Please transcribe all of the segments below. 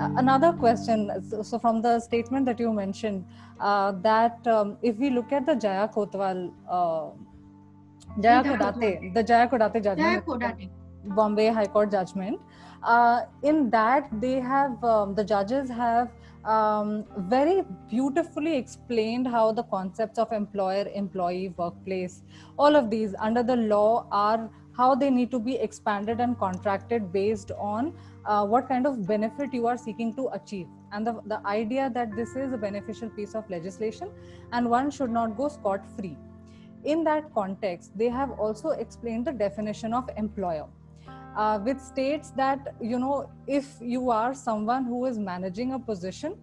Another question. So from the statement that you mentioned, that if we look at the Jaya Kotwal, the Jaya Kodate judgment, Bombay High Court judgment, in that they have, the judges have very beautifully explained how the concepts of employer, employee, workplace, all of these under the law are how they need to be expanded and contracted based on what kind of benefit you are seeking to achieve, and the idea that this is a beneficial piece of legislation and one should not go scot-free. In that context, they have also explained the definition of employer, which states that, if you are someone who is managing a position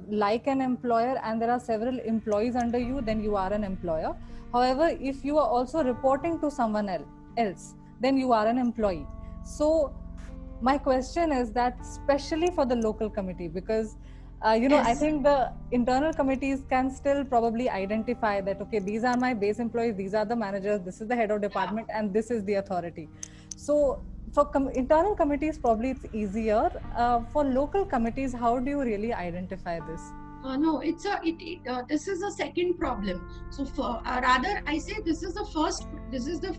like an employer and there are several employees under you, then you are an employer. However, if you are also reporting to someone else, then you are an employee. So my question is that, especially for the local committee, because I think the internal committees can still probably identify that, okay, these are my base employees, these are the managers, this is the head of department, and this is the authority. So for internal committees, probably it's easier. For local committees, how do you really identify this? No, this is a second problem. So rather, I say this is the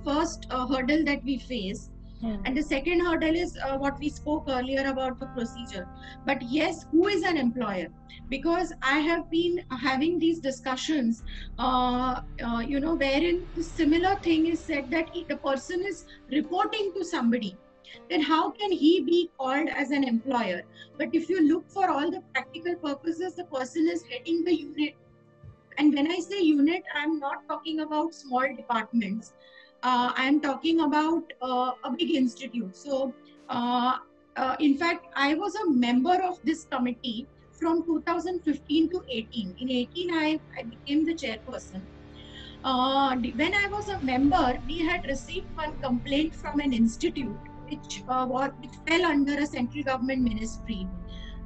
first hurdle that we face. And the second hurdle is what we spoke earlier about the procedure. But yes, who is an employer? Because I have been having these discussions, wherein the similar thing is said that the person is reporting to somebody. Then how can he be called as an employer? But if you look for all the practical purposes, the person is heading the unit. And when I say unit, I'm not talking about small departments. I'm talking about a big institute. So, in fact, I was a member of this committee from 2015 to 18. In 18, I became the chairperson. When I was a member, we had received one complaint from an institute which fell under a central government ministry.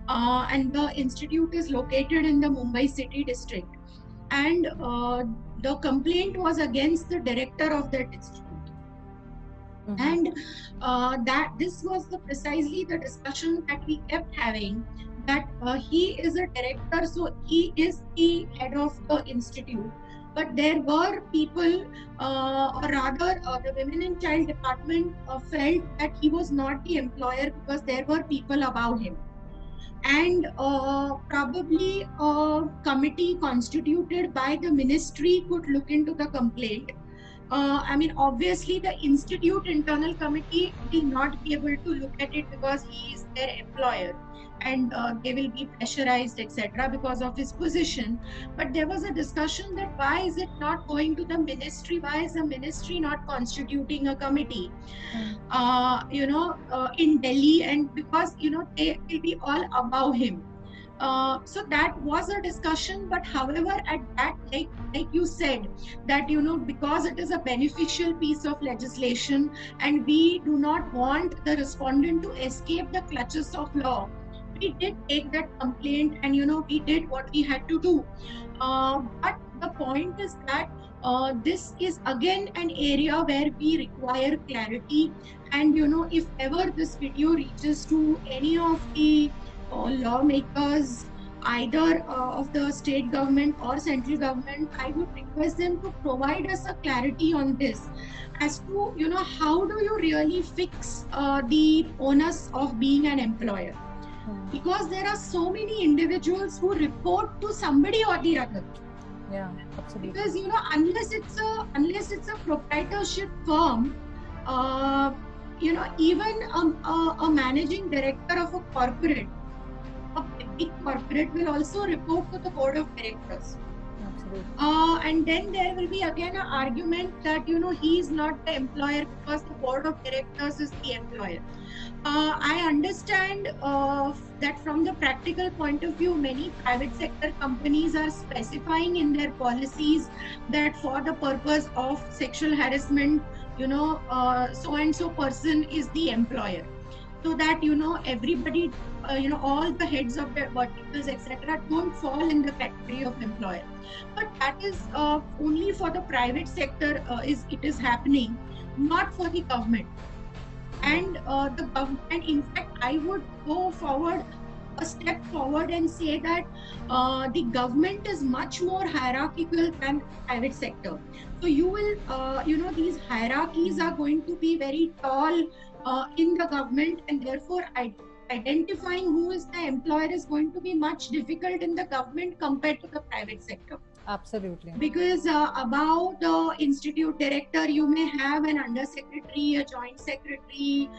And the institute is located in the Mumbai city district. And the complaint was against the director of that institute. And this was precisely the discussion that we kept having, that he is a director, so he is the head of the institute. But there were people, or rather the Women and Child Department felt that he was not the employer because there were people above him. And probably a committee constituted by the ministry could look into the complaint. Obviously the institute internal committee will not be able to look at it because he is their employer, and they will be pressurized, etc., because of his position. But there was a discussion that why is it not going to the ministry? Why is the ministry not constituting a committee, in Delhi? And because, they will be all above him. So that was a discussion, but however, at that, like you said, that, because it is a beneficial piece of legislation and we do not want the respondent to escape the clutches of law, we did take that complaint and, we did what we had to do. But the point is that this is again an area where we require clarity. And, if ever this video reaches to any of the lawmakers, either of the state government or central government, I would request them to provide us a clarity on this as to, how do you really fix the onus of being an employer? Because there are so many individuals who report to somebody or the other. Yeah, absolutely. Because, unless it's a proprietorship firm, even a managing director of a corporate, a big corporate, will also report to the board of directors. Absolutely. And then there will be again an argument that, he is not the employer because the board of directors is the employer. I understand that from the practical point of view, many private sector companies are specifying in their policies that for the purpose of sexual harassment, so and so person is the employer. So that, everybody, all the heads of the verticals, etc., don't fall in the category of employer. But that is only for the private sector, it is happening, not for the government. And the government, in fact, I would go forward a step forward and say that the government is much more hierarchical than private sector. So you will, these hierarchies are going to be very tall in the government, and therefore identifying who is the employer is going to be much difficult in the government compared to the private sector. Absolutely. Because above the institute director, you may have an under secretary, a joint secretary,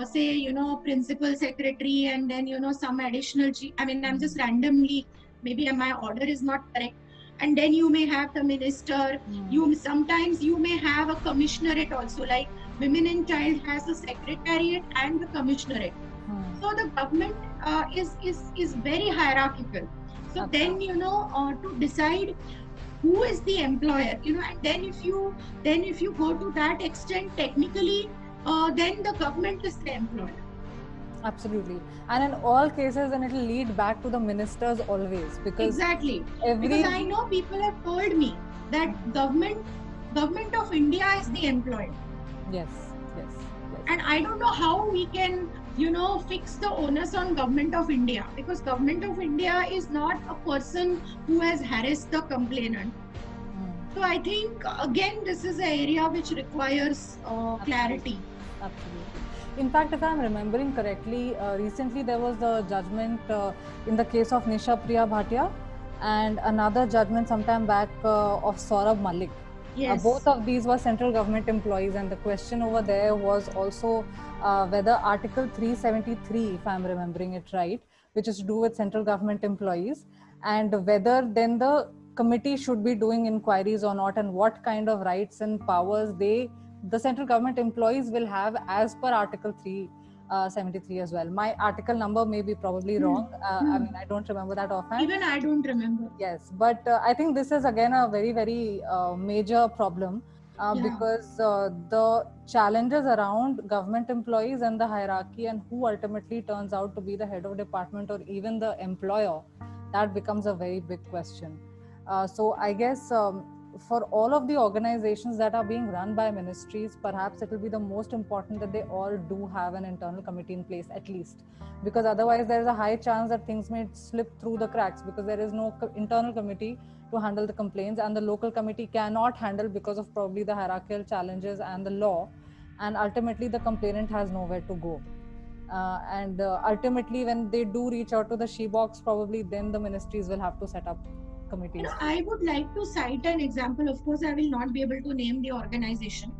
say, principal secretary, and then, some additional, I'm just randomly, maybe my order is not correct. And then you may have the minister. Sometimes you may have a commissionerate also, like Women and Child has a secretariat and the commissionerate. So the government is very hierarchical. So then, to decide who is the employer, and then if you go to that extent, technically, then the government is the employer. Absolutely. And in all cases, then it will lead back to the ministers always, because exactly. Because I know people have told me that government of India is the employer. Yes. And I don't know how we can fix the onus on government of India, because government of India is not a person who has harassed the complainant. So I think again this is an area which requires clarity. Absolutely. In fact, if I'm remembering correctly, recently there was a judgment in the case of Nisha Priya Bhatia, and another judgment sometime back of Saurabh Malik. Yes. Both of these were central government employees, and the question over there was also whether Article 373, if I'm remembering it right, which is to do with central government employees, and whether then the committee should be doing inquiries or not, and what kind of rights and powers the central government employees will have as per Article 373 as well. My article number may be probably wrong. I don't remember that offhand. Even I don't remember. Yes, but I think this is again a very, very major problem because the challenges around government employees and the hierarchy, and who ultimately turns out to be the head of department or even the employer, that becomes a very big question. So I guess for all of the organizations that are being run by ministries, perhaps it will be the most important that they all do have an internal committee in place at least, because otherwise there is a high chance that things may slip through the cracks, because there is no internal committee to handle the complaints, and the local committee cannot handle because of probably the hierarchical challenges and the law, and ultimately the complainant has nowhere to go. And ultimately when they do reach out to the she-box, probably then the ministries will have to set up committees. I would like to cite an example. Of course, I will not be able to name the organization.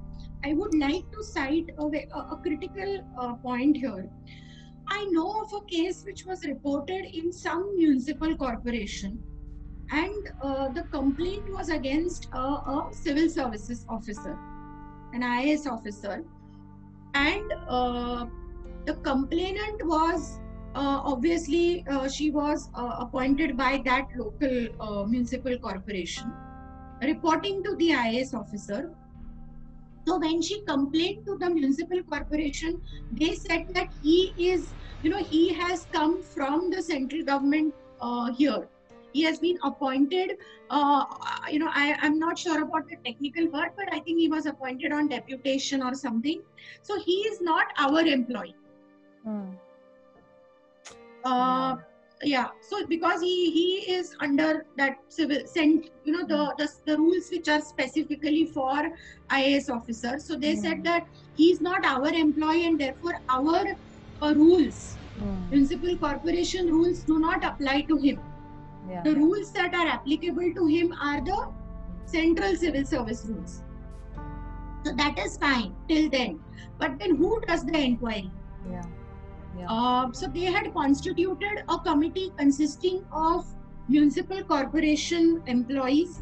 I would like to cite a critical point here. I know of a case which was reported in some municipal corporation, and the complaint was against a civil services officer, an IAS officer, and the complainant was obviously she was appointed by that local municipal corporation, reporting to the IAS officer. So when she complained to the municipal corporation, they said that he has come from the central government here. He has been appointed, I'm not sure about the technical word, but I think he was appointed on deputation or something. So he is not our employee. So because he is under that civil, the rules which are specifically for IAS officers. So they said that he is not our employee, and therefore our rules, municipal corporation rules, do not apply to him. The rules that are applicable to him are the central civil service rules. So that is fine till then. But then who does the inquiry? So they had constituted a committee consisting of municipal corporation employees,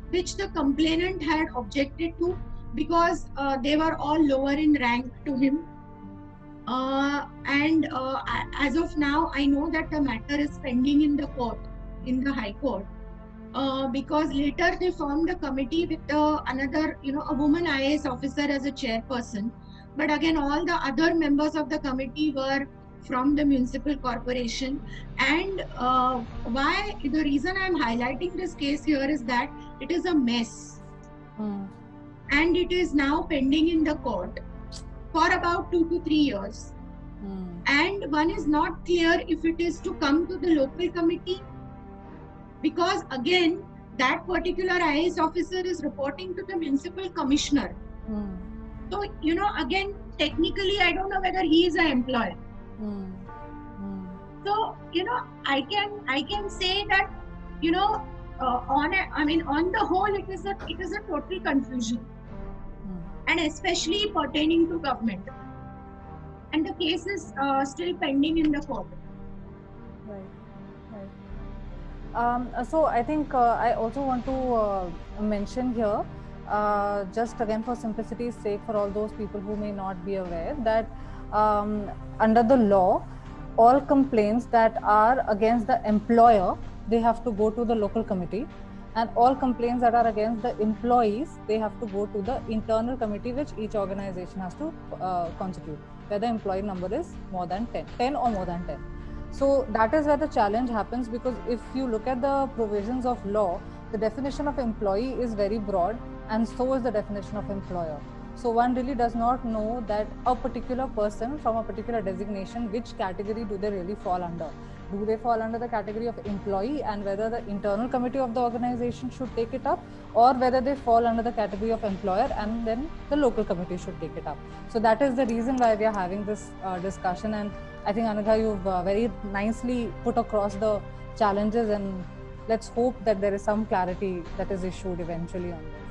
which the complainant had objected to because they were all lower in rank to him. And as of now, I know that the matter is pending in the court, in the High Court, because later they formed a committee with another, a woman IAS officer as a chairperson. But again, all the other members of the committee were from the municipal corporation. And the reason I'm highlighting this case here is that it is a mess. And it is now pending in the court for about 2 to 3 years. and one is not clear if it is to come to the local committee, because again that particular IAS officer is reporting to the municipal commissioner. So again technically I don't know whether he is an employee. So I can say that on the whole it is a total confusion, and especially pertaining to government, and the case is still pending in the court. Right. So I think I also want to mention here, just again for simplicity's sake, for all those people who may not be aware, that under the law, all complaints that are against the employer, they have to go to the local committee, and all complaints that are against the employees, they have to go to the internal committee which each organization has to constitute, where the employee number is more than 10 or more than 10. So that is where the challenge happens, because if you look at the provisions of law, the definition of employee is very broad, and so is the definition of employer. So one really does not know that a particular person from a particular designation, which category do they really fall under? Do they fall under the category of employee, and whether the internal committee of the organization should take it up, or whether they fall under the category of employer and then the local committee should take it up. So that is the reason why we are having this discussion, and I think Anagha, you've very nicely put across the challenges, and let's hope that there is some clarity that is issued eventually on this.